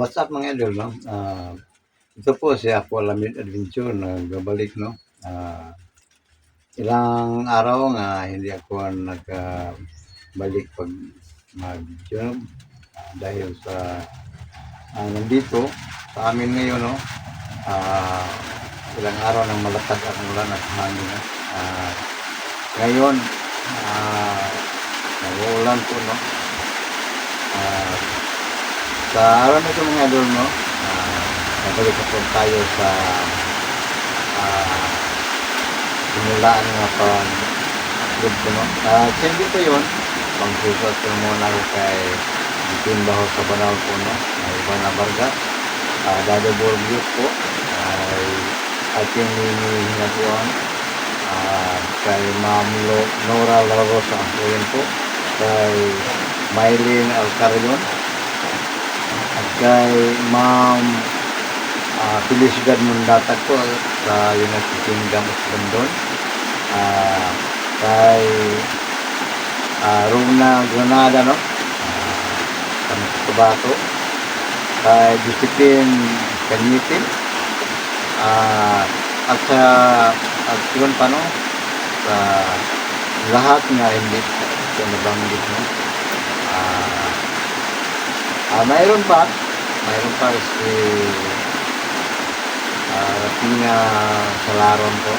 What's up mga idol, no? Ito po si Apo Alamid Adventure na babalik, no? Ilang araw nga hindi ako nagbalik pag mag-job dahil sa nandito sa amin ngayon, no? Ah, Ilang araw nang malatag ang ulan at hangin, no? Ngayon, nag-uulan po, no? Ah, sa araw na ito mga idol, no? Nabalik po tayo sa simulaan nga pag-upload ko, no? Hindi po yun. Pang-susot ko muna ako kay Bitimbaho sa Banal po, no? Iba na Barga. Dado Borgios po. Ay ating hinabuan. Kay Ma'am Nora Larosa ang po yun po. Kay Maylin Alcarion. At kay Ma'am Felicidad Mundatag po sa United Kingdom of London. Kay Runa Granada, no? Sa Cotabato. Kay Josephine Canyitin. At yun pa, no? Sa lahat nga hindi ito nabanggit, no? Mayroon pa si Tina Salaron po.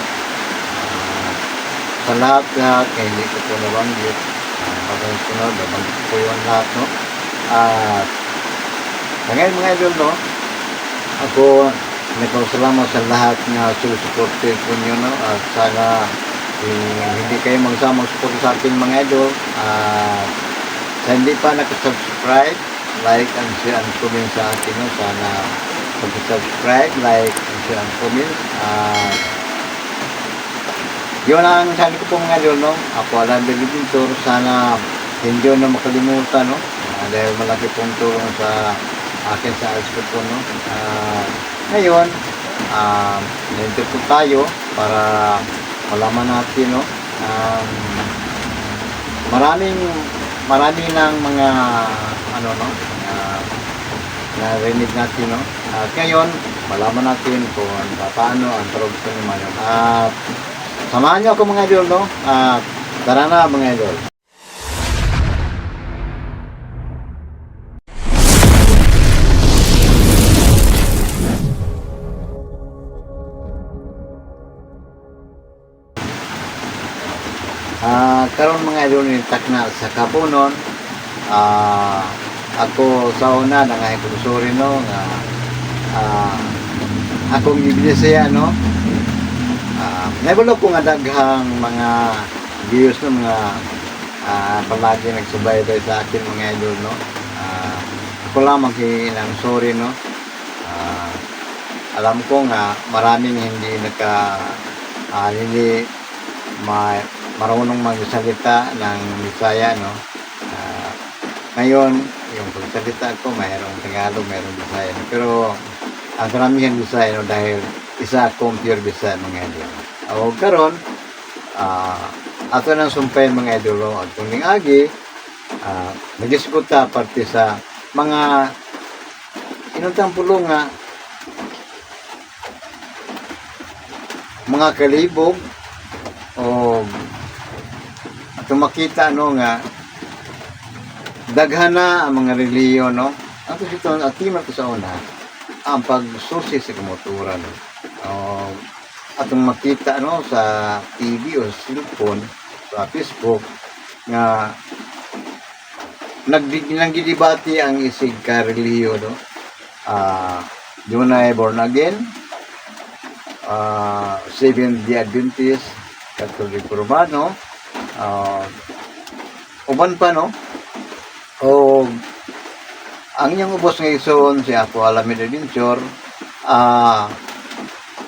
Sa lahat kaya hindi ko po nabanggit. Pagkasunod, nabanggit po yun lahat, no? Ngayon mga idol, no? Ako nagpapasalamat sa lahat na susuporte po nyo, no? At sana hindi kayo magsama support sa akin mga idol. Sa hindi pa nakasubscribe, like and share and comment sa akin, no? Sana mag-subscribe, like and share and comment. Yun ang sabi ko po mga idol, no? Ako Alamid Adventure, sana hindi nyo na makalimutan, no? Dahil malaki pong tulong sa akin sa aspect po, no? Ngayon, nandito po tayo para malaman natin, no? Marami ng mga no? Narinig natin, no? At ngayon, malaman natin kung paano ang production naman yun. At samahan nyo ako mga idol, no? Tara na mga idol. Karon mga idol ni takna sa kapunon. Ako sa una nangayagkusuri, no, nga akong ibinisiya, no. Nabulo ko nga daghang mga views, no, mga palagi nagsubaybay sa akin mga idol, no. Ako lamang hinang sorry, no. Alam ko nga maraming hindi hindi marunong magsalita ng Bisaya, no. Ngayon yung pagsalita ko mayroong Tagalog, mayroong Bisaya, no? Pero ang karamihan Bisaya, no, dahil isa akong pure Bisaya mga idol. O karon ato nang sumpay mga idol at tuning agi nagiskuta parte sa mga inuntang pulong nga mga kalibog o makita, no, nga daghana ang mga reliyon, no. Ato dito at team sa una ang pagsusi sa kamotura, no. Atong makita, no, sa TV o cellphone, sa Facebook nga nagdidibati ang isig ka reliyon, no. Doon ay born again, Seventh-day Adventist, Catholic Romano, uban pa, no. O ang inyong ubos ngayon si Apo Alamid Adventure,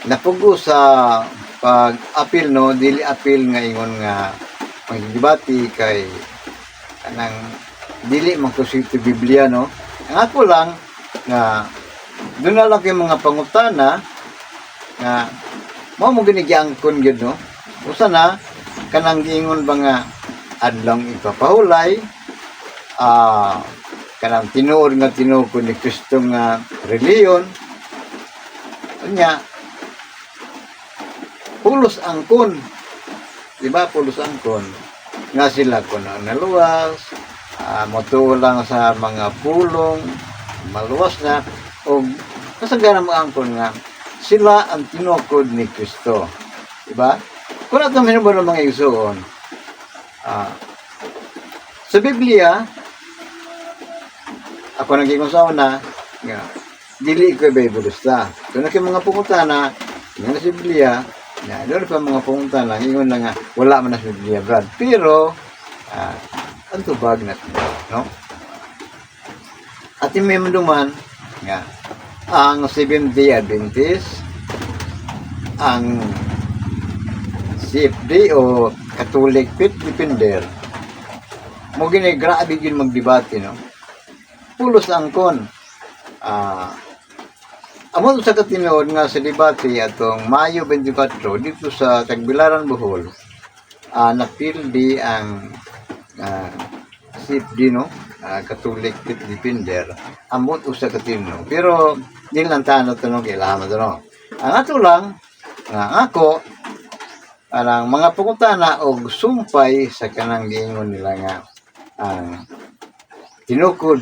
napugo sa pag-apil, no, dili apil nga ingon nga magdibati kay kanang dili magkusito Biblia, no. Ang ako lang nga doon na lang yung mga pangutana nga mo ginigyangkon gyud, no. Usa na kanang giingon ba nga adlong ipapahulay, kanang tinuod nga tinukod ni Kristo nga reliyon, kanya, pulos angkon. Diba? Pulos angkon. Nga sila ko na naluwas, matulang sa mga pulong, maluwas na, o kasagana mo angkon nga, sila ang tinukod ni Kristo. Diba? Kung natin minubon ng mga igsoon, sa Biblia, ako naging sa una, nga, dili ko ibebulusta. Kung nakin mga pumunta na, nga sa Biblia, na doon pa mga pumunta na, ingon na nga, wala man na sa Biblia, Brad. Pero, ang tubag natin, no? At yung may manduman, nga, ang Seventh-day Adventist, ang CFD o Catholic Faith Defender, mo gini grabe yun magdebate, no? Pulos angkon. Amo sa katinuod nga sa debate atong Mayo 24 dito sa Tagbilaran, Bohol, napildi ang CFD, no? Catholic Faith Defender. Amot usa katino. Pero din lang tanong kailangan to, no? Ang ato lang nga ako ang mga pangutana og sumpay sa kanang giingon nila nga ang tinukod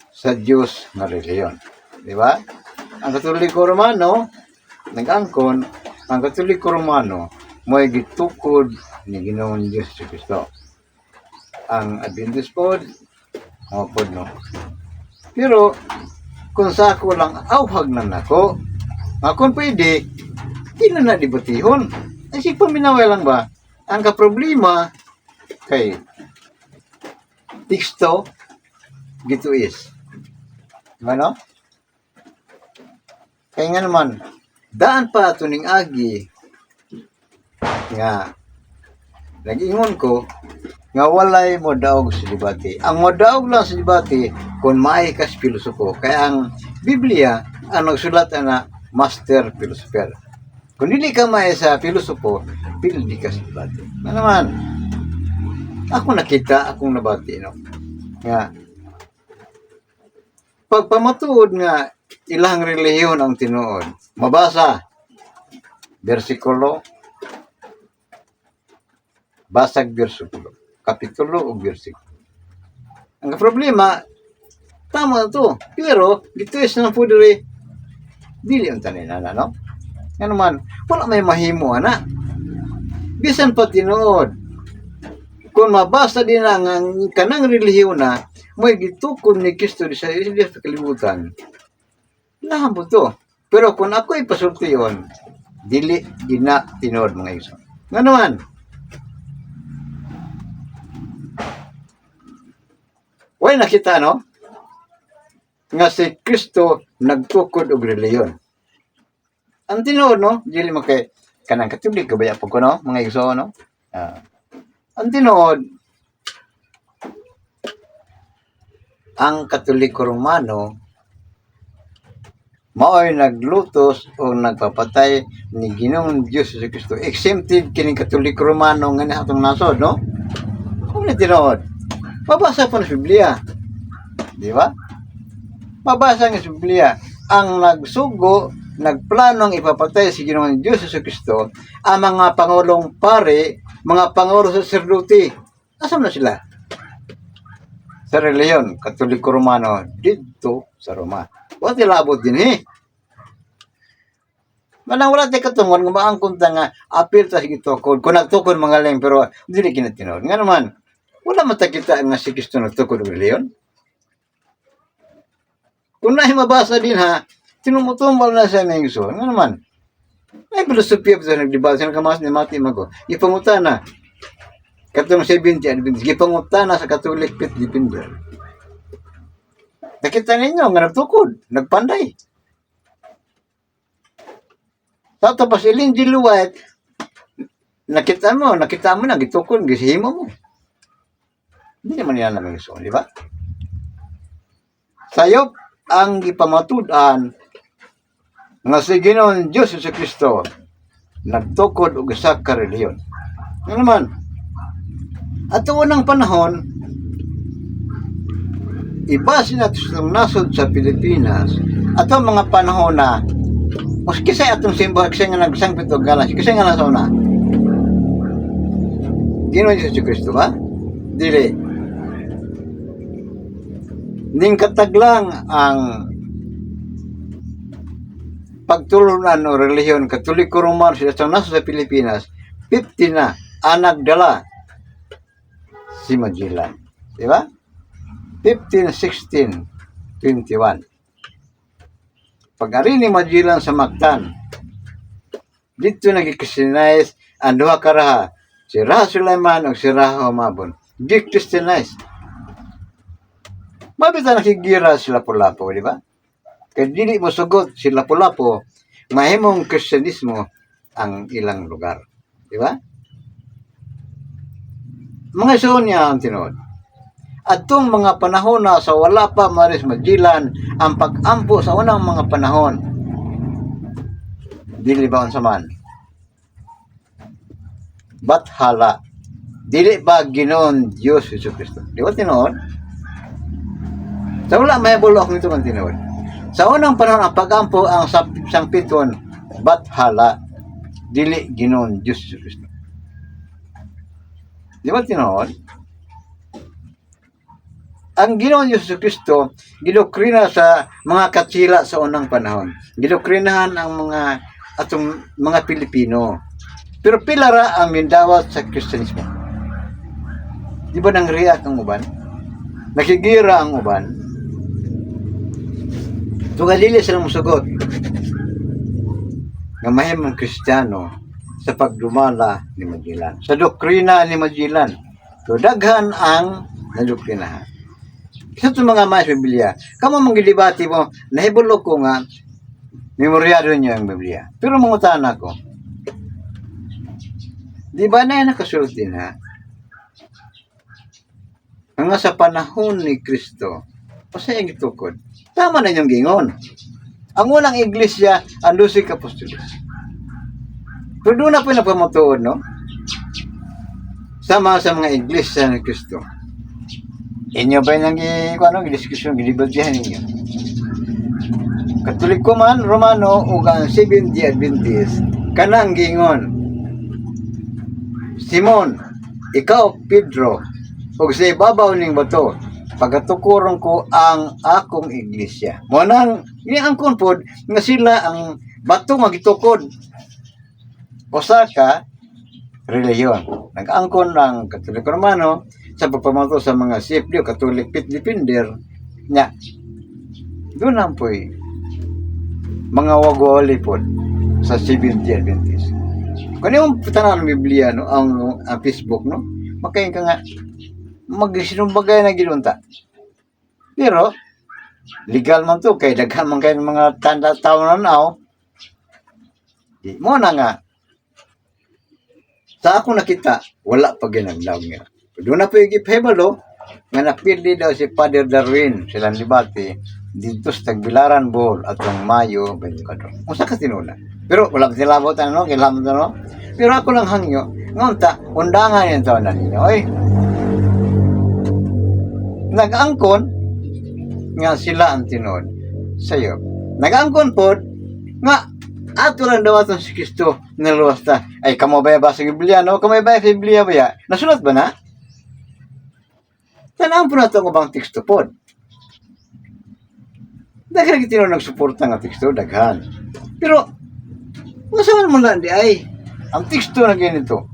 sa Dios nga reliyon. Di ba? Ang Katoliko Romano nag-angkon, ang Katoliko Romano mo'y gitukod ni Ginoong Diyos si Kristo. Ang Adventist pod, mga pod, no? Pero kung sa ako lang awhag na nako, nga kung pwede, di na dibatihon. Kasi paminaway lang ba? Ang kaproblema kay teksto gito is. Ano? Kaya nga naman, daan pa ito ning agi nga nag-ingon ko nga walay mo daog sa debate. Ang modaog lang sa debate kung maay kas pilosopo. Kaya ang Biblia ang nagsulat na master philosopher. Kung hindi ka maay sa pilosopo, pildi ka sa debate. Na naman, ako nakita, akong nabati, no? Nga, pagpamatuod nga ilang relihiyon ang tinuod, mabasa, versikulo, basag versikulo, kapitulo o versikulo. Ang problema, tama ito, pero dito is na po diri, dili ang tanin, no? Nga naman, wala may mahimo, na. Bisan pa tinuod, kung mabasa din ang kanang relihiyon na, may gitukod ni Kristo sa kalibutan, lahan po to. Pero kung ako ipasulti yun, dili, na tinuod mga iso. Nga naman, way nakita, no? Nga si Kristo nagtukod og reliyon. Ang tinuod, no? Dili mo kay kanang Katolik, kabaya po ko, no? Mga iso, no? Ang tinuod, ang Katoliko Romano mao'y naglutos o nagpapatay ni Ginoong Diyos sa Kristo. Exempted kining Katoliko Romano nga na atong nasod, no? Kung na tinuod, mabasa po na sa Biblia. Di ba? Mabasa nga sa Biblia. Ang nagsugo, nagplano ang ipapatay si Ginoong Diyos sa Kristo, ang mga pangulong pare, mga pangulo sa sacerdote. Asan na sila? Sa reliyon, Katoliko Romano, dito sa Roma. Wala tilabot din, Manang wala tayo katungon, nga maangkong nga, apil ta sige tukod. Kung nagtukod mga lang, pero hindi kinatinod. Nga naman, wala matakita nga si Kristo nagtukod ng reliyon. Kung nahin mabasa din, tinumutumbal na sa mga iso. Nga naman, ay filosofiya pa sa nagdibal, sa nagkamas ni Mati Mago. Ipanguta na, katong 70 Adventist, ipanguta na sa Catholic Faith Defender. Nakita ninyo nga nagtukod, nagpanday. Tapos iling diluwat, nakita mo na, gitukod, gisihimo mo. Hindi naman yan namin gusto, di ba? Sayop ang ipamatudan nga si Ginoong Diyos sa Kristo nagtukod og isa ka reliyon. Ano naman? At unang panahon, ibase nato sa nasod sa Pilipinas ato mga panahon na mas kisay atong simbahan kisay nga nagsangpit og galas kisay nga nasa una Ginoong Hesus Kristo ba? Dili. Ning kataglang ang pagtulunan o relihiyon Katoliko Romano sa nasa sa Pilipinas 50 na anak dala si Magellan. Di ba? 15, 16, 21. Pag-ari ni Magellan sa Mactan, dito nag-Christianize ang duha ka raha, si Raha Sulaiman o si Raha Humabon. Gi-Christianize. Mabita nakigira si Lapu-Lapu, di ba? Kaya dili mo sugot si Lapu-Lapu, mahimong Kristyanismo ang ilang lugar. Di ba? Mga isuon niya ang tinuod. At itong mga panahon na sa wala pa Maris Magellan, ang pag-ampo sa unang mga panahon, dili ba sa man? Bathala. Dili ba Ginoon Diyos Hesus Kristo? Di ba tinuod? Sa wala may bulok nito ang tinuod. Sa unang panahon, ang pag-ampo ang sangpiton, Bathala. Dili Ginoon Diyos Hesus Kristo. Di ba tinuod? Ang Ginoong Hesus Kristo, gidokrina sa mga katsila sa unang panahon. Gidokrinahan ang mga atong mga Pilipino. Pero pilara ang mindawat sa Kristyanismo. Di ba nang react ang uban? Nakigira ang uban. Tungalili sila musugot. Nga mahimong Kristiyano sa pagdumala ni Magellan. Sa doktrina ni Magellan. So daghan ang nadokrinahan. Sa itong mga mas Biblia, kamo manggilibati mo, nahibulok ko nga, memoryado niyo ang Biblia. Pero mangutan ako, di ba na yan nakasulat din ha? Nga sa panahon ni Kristo, pasayang itukod, tama na yung gingon. Ang unang iglesia, ang 12 apostolos. Pero doon na po napamutuod, no? Sama sa mga iglesia ni Kristo. Inyo ba yung gidiskusyon, gidibadyahan ninyo? Katoliko man, Romano, o ang Seventh Day Adventist, kanang gingon. Simon, ikaw, Pedro, o sa ibabaw ning bato, pagatukuron ko ang akong iglesia. Munang, iangkon po, nga sila ang bato magitukod. Usa ka, reliyon. Nag-angkon ng Katoliko Romano, sa pagpamato sa mga CFD o Catholic Pit Defender nya doon ang po'y mga wagwali po sa Seventh Day Adventist. Kung yung tanaw ng Biblia no, ang Facebook no, makain ka nga magsinumbagay na ginunta. Pero legal man to kay daghan man kay mga tanda taon na now. Di mo na nga sa ako nakita wala pa ginaglaw niya. Doon na po yung giphebalo nga napili daw si Father Darwin silang libati dito sa Tagbilaran Bohol at yung Mayo 24. Kung sa katinuna. Pero wala silabot ano, kailangan ano. Pero ako lang hangyo, ngunta, undangan yung taon na ninyo. Oy. Nag-angkon nga sila ang tinod sa'yo. Nag-angkon po nga ato lang daw atong si Kristo naluwas ta. Ay, kamo ba sa Biblia, no? Kamo ba sa Biblia ba ya? Nasulat ba na? Tanaan po nato ang ubang teksto po. Daghan kitino nagsuporta nga teksto, daghan. Pero, masaman mo lang di ay, ang teksto na ganito.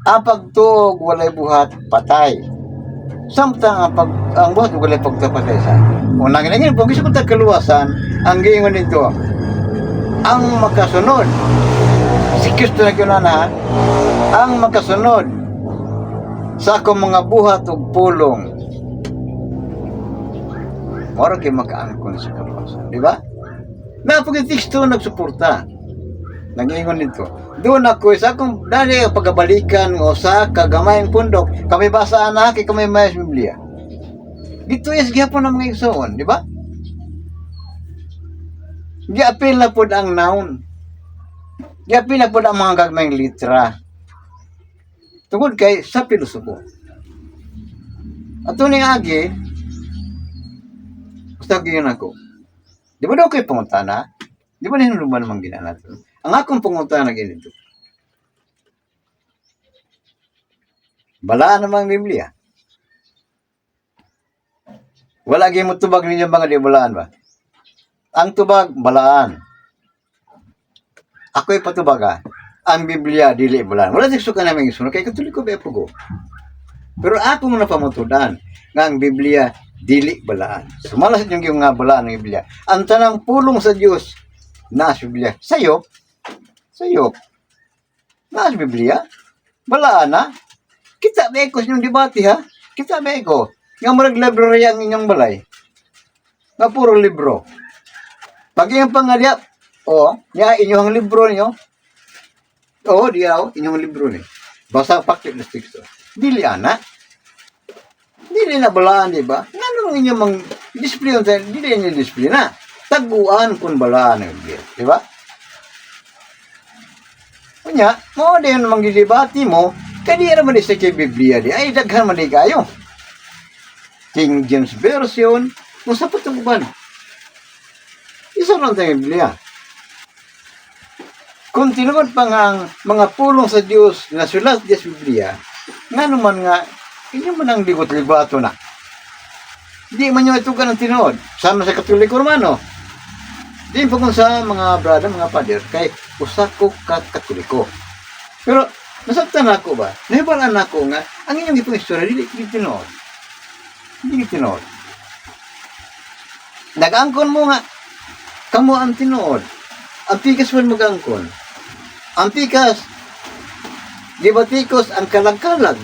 Ang pagtuog walay buhat, patay. Samtang ang buhat walay pagtapatay sa. Unang ganyan, kung gusto ko tagkaluwasan, ang gingon nito, ang makasunod, si Kristo na kinanahan, ang makasunod, sa akong mga buhat o pulong, moro kayo makaangkon sa kaluwasan. Di ba? Napag-teksto nagsuporta. Nag-iingon nito. Doon ako sa akong dali pagabalikan o sa kagamayang pundok, kami basaan na kay kami may Biblia. Dito yes gyapon ang mga igsoon, di ba? Giapil na pod ang noun. Giapil na pod ang mga gagmayng litra. Tungod kay sa pilosopo. At ito nga agi, basta yun ako. Di ba daw kayo pumunta na? Di ba ninunuban naman ginana natin? Ang akong pumunta na ganito. Balaan namang Biblia. Wala gyud mo tubag ninyo mga di balaan ba? Ang tubag, balaan. Ako'y patubaga. Ang Biblia, dili balaan. Wala di suka namin isunod. Kaya katuliko ba po ko? Pero ako muna pamutudan nga ang Biblia, dili balaan. Sumalas yung nga balaan ng Biblia. Ang tanang pulong sa Diyos, na sa Biblia. Sayop. Na sa Biblia. Balaan na. Kita ba ko sa inyong debate ha? Kita ba ko? Nga marag libro rin ang inyong balay. Nga puro libro. Pag yung pangalya, niya inyong libro niyo. Inyong libro ni. Basta pakit na sticks to. Dili ana. Dili na balaan, di ba? Nga nung inyong mang display on tayo, dili niyo display na. Taguan kung balaan ng Biblia. Di ba? Kunya, mo din namang gilibati mo, kaya naman isa kay Biblia di. Ay, daghan man di kayo. King James Version, kung sa patububan. Isa lang tayo Biblia. Kung tinuod pa nga ang mga pulong sa Diyos na sulat di sa Biblia, nga naman nga, inyo man ang ligot-libato na. Di man nyo ito ka ng tinuod. Sama sa Katoliko Romano. Di pa kung sa mga brother, mga pader, kay usako Katoliko. Pero, nasabtan ako ba? Nahibalaan ako nga, ang inyong ipong istorya, di tinuod. Hindi tinuod. Nag-angkon mo nga, kamo ang tinuod. Ang pikas mo mag-angkon. Ang pikas, libatikos ang kalag-kalag.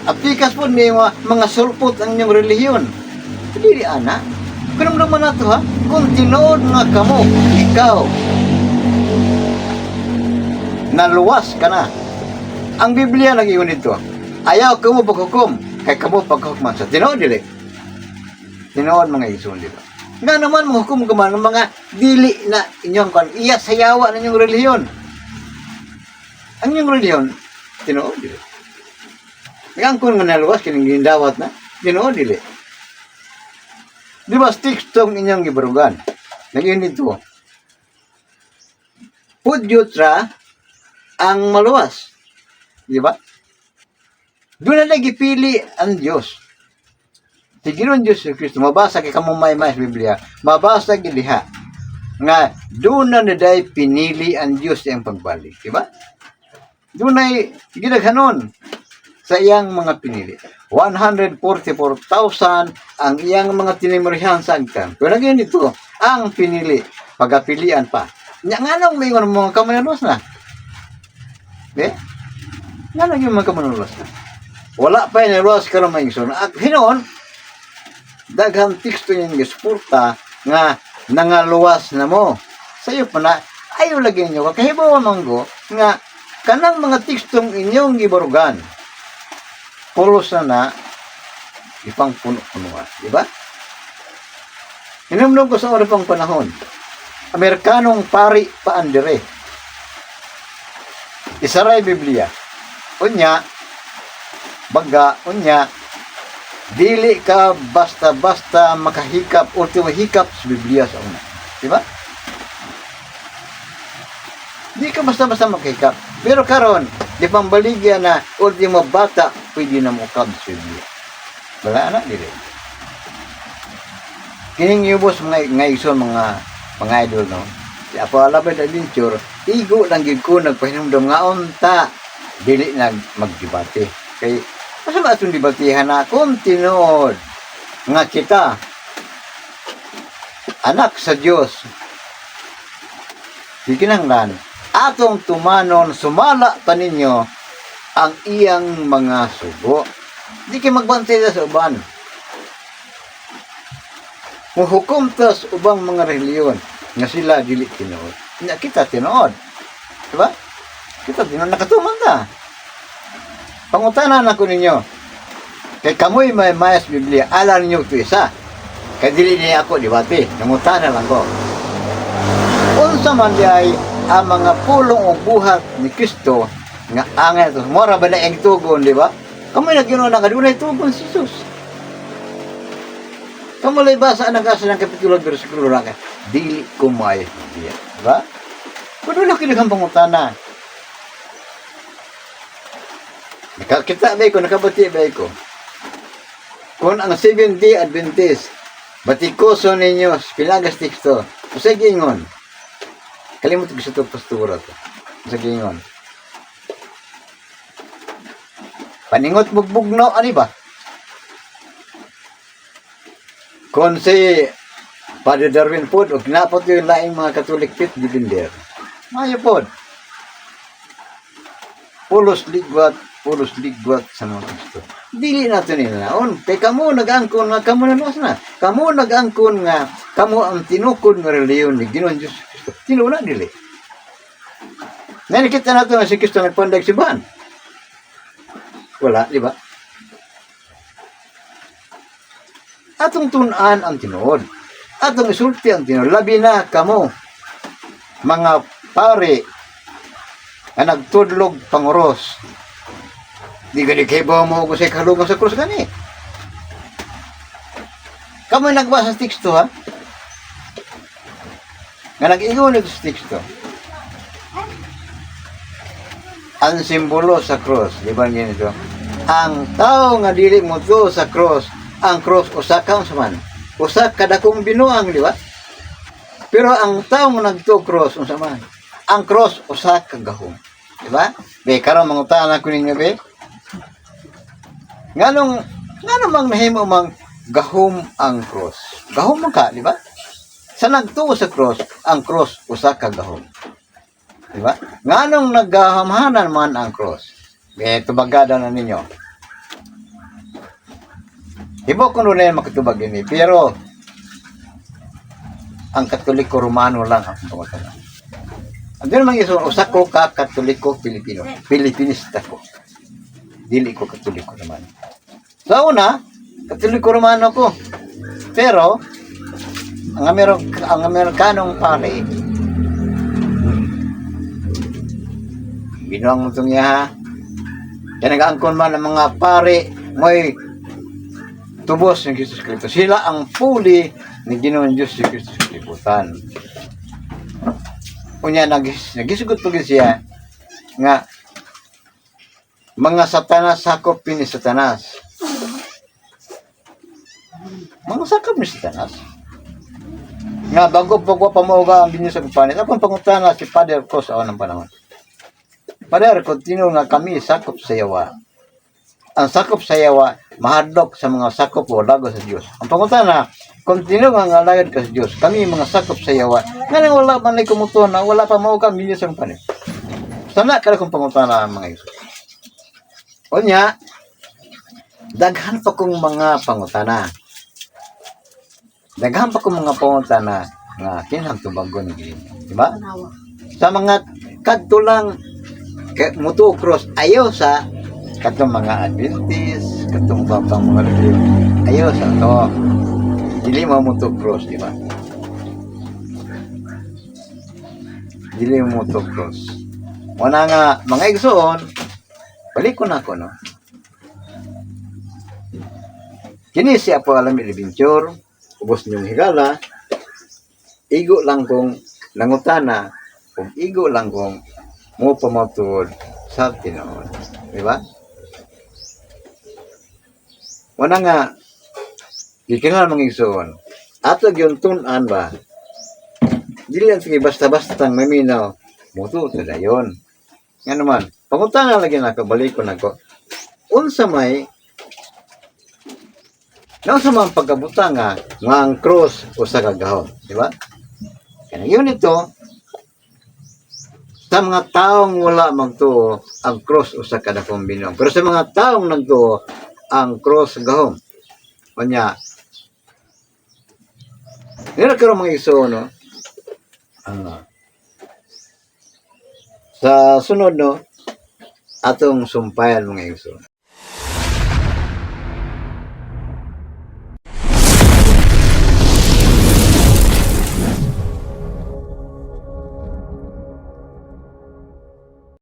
Ang pikas po may mga sulpot ang inyong relihiyon. Hindi ana. Kung naman na ito ha, kung tinuod nga kamo, ikaw, naluwas ka na. Ang Biblia nag-iwan ito. Ayaw kamo paghukom, kay kamo paghukuman sa tinuod dili. Tinuod mga ison, di ba? Nga naman, manghukom ka man ng mga dili na inyong kan, iya sayawa na inyong relihiyon. Ang inyong relihiyon, tinuod dili. Ngayon kung nga naluwas, kinang dawat na, tinuod dili. Di ba, sticks tong inyong gibarugan. Nagyan dito. Pudyutra ang maluwas. Di ba? Doon na nagipili ang Diyos. Tigiron Diyos si Kristo. Mabasa kay kamumay sa Biblia. Mabasa giliha. Nga doon na naday pinili ang Diyos sa iyang pagbalik. Di ba? Doon ay ginaghanon sa iyang mga pinili. 144,000 ang iyang mga tinimurihan sa agtan. Pero nagyan dito, ang pinili, pagapilian pa. Nga nang may mga kamanalos na. Okay? Nga nang yung mga kamanalos na. Wala pa yung naluwas ka ng mga ison. At hinoon, daghang teksto niyang gisporta nga nangaluwas na mo. Sa iyo pa na, ayaw lagi niyo, kahibawa manggo, nga kanang mga tekstong inyong gibarugan, pulos na ipang puno-punuan. Diba? Inumdum ko sa oras pang panahon, Amerikanong pari paandire. Isaray Biblia. Unya, baga, unya, dili ka basta-basta makahikap o tumahikap sa Biblia sa una. Diba? Di ka basta-basta makahikap. Pero karon, di pambaligya na o di mabata, pwede na mukab sa Biblia. Wala na, dili. Kining yubos mga ison, mga idol, no? Si Apo Alabed Adventure, igo lang gid ko nagpahinumdum nga unta, dili nag magdebate. Kay masama itong debatihan na kung tinuod nga kita anak sa Diyos di kinahanglan atong tumanon sumala pa ninyo ang iyang mga sugo. Di kayo magbantay sa uban. Muhukom tas ubang mga reliyon nga sila dili tinuod. Nga kita tinuod. Diba? Kita tinuod, nakatuman ta. Pangutanan ako ninyo. Kay kamoy may mayas Biblia, alam ninyo ito isa. Kay dili niya ako dibati. Nangutanan lang ko. Unsa man ay ang mga pulong o buhat ni Kristo nga angay ito. Mora ba na ang tugon, di ba? Kamay nagkinuha na kadunay tugon si Jesus. Kamalay basa ang nag-asa ng kapitulo versikulo lang ka. Dili kumay diya. Diba? Kung wala kinigang pangutana. Nakakita ba ko, nakabati ba ko? Kung ang 7-day Adventist, batikoso ninyo, pinagas teksto, sa gingon. Kalimut ko sa ito pastura to. Sa gingon. Paningot bugbugno, ano ba? Kung si Father Darwin po, o kinapot yung laing mga Katolik pit, dibinder. Mayo po. Pulos ligwat sa mga Kristo. Dili nato ninaon. Kay kamo nag-angkon nga, kamo naluwas na. Kamo nag-angkon nga, kamo ang tinukod nga reliyon ni Ginoong Diyos Kristo. Tinuna dili. Nakikita nato nga si Kristo nagpandag si Ban. Wala, di ba? Atong tunan ang tinuod. Atong isulti ang tinuod. Labi na kamo, mga pare, na nagtudlog panguros. Di gani kay ba mo ko sa kalugan sa krus gani. Kamo nagbasa sa teksto ha? Nga nag-ingon sa teksto. Ang simbolo sa cross, di ba niyan ito? Ang tao nga dili mo to sa cross, ang cross usa ka man. Usa kada kong binuang, di ba? Pero ang tao nga nagto cross unsa man? Ang cross usa ka gahom. Di ba? Be karon mangutana ko ninyo be. Nganong mang nahimo mang gahom ang cross. Gahom man ka, di ba? Sa nagtuo sa cross, ang cross usa ka gahom. Di ba? Nganong naggahamhanan man ang cross. Tubagada na ninyo. Ibo ko na yan makatubag ini, pero ang Katoliko Romano lang ang pangutana. Ang din naman iso, usa ko ka Katoliko Pilipino. Pilipinista ko. Dili ko Katoliko Romano. Sa una, Katoliko Romano ko. Pero, ang Amerikanong pare, binuang mo itong niya ha. Kaya nag-aangkon man ng mga pare, may tubos ng Jesus Cristo. Sila ang puli ni Ginoong Diyos si Cristo sa liputan. Kunya, nagisugot po siya nga mga satanas sakop ni satanas. Mga sakop ni satanas. Nga, bago pa mauga ang binyos sa kupanit, apang pangutana si Father ko sa unang panahon. Father, continue nga kami sakop sa yawa. Ang sakop sa yawa, mahadlok sa mga sakop o lago sa Diyos. Ang pangutana, continue nga ngalagad ka sa Diyos. Kami mga sakop sa yawa. Nga wala man ay kumutuan na wala pa mauga ang binyos sa kupanit. Sana ka kung pangutana ang mga Isus. O niya, daghan pa kong mga pangutana. Daghan pa kong mga pangutana nga kinahangtubagon ni diba? Sa mga kadtulang mutuo cross ayaw sa katong mga Adventist, katong babang mga religion. Ayaw sa to. Dili mo mutuo cross, diba? Dili mo mutuo cross. Muna nga mga igsoon, balik ko na ako, no? Kini siya po alam adventure, ubos niyong higala, igo lang kong nangutana, kung igo lang kong mo pamatuod sa Pinoon. Diba? Wala nga, ikinal mga igsoon, ato yung tunan ba, dili lang sige basta-basta tang maminaw, muto ito na yun. Nga naman, pangutana lagi na ako, balik ko na ko, unsa may nausa man pagkabuta nga ang cross o sa kagahon, di ba? Kaya yun ito, sa mga taong wala magtuo, ang cross o sa kadakong binuang. Pero sa mga taong nagtuo, ang cross gahom. O niya, nila karoon mga iso, no? Sa sunod, no? Atong sumpayan mga iso.